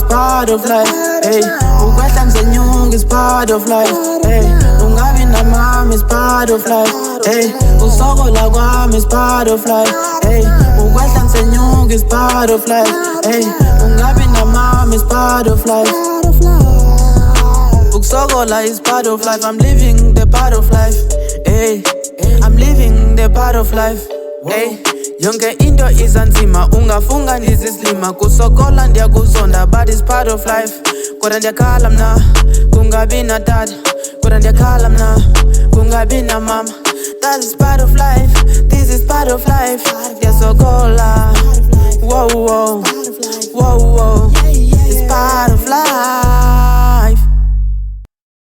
is part of life. Hey, ukwehla ngisenyuka is part of life. Hey, ungabi namama is part of life. Hey, usokola kwami is part of life. Hey, ukwehla ngisenyuka is part of life. Hey, ungabi namama is part of life. Ukusokola is part of life. I'm living the part of life. Hey, I'm living the part of life. Hey, yonke into izanzima ungafunga ndizislima kusokola ndiyakuzonda but it's part of life. Kodwa ndiyakhala mna kungabi na tata, kodwa ndiyakhala mna kungabi na mama. That is part of life, this is part of life. Ndiyasokola, wow wow, wow wow, it's part of life.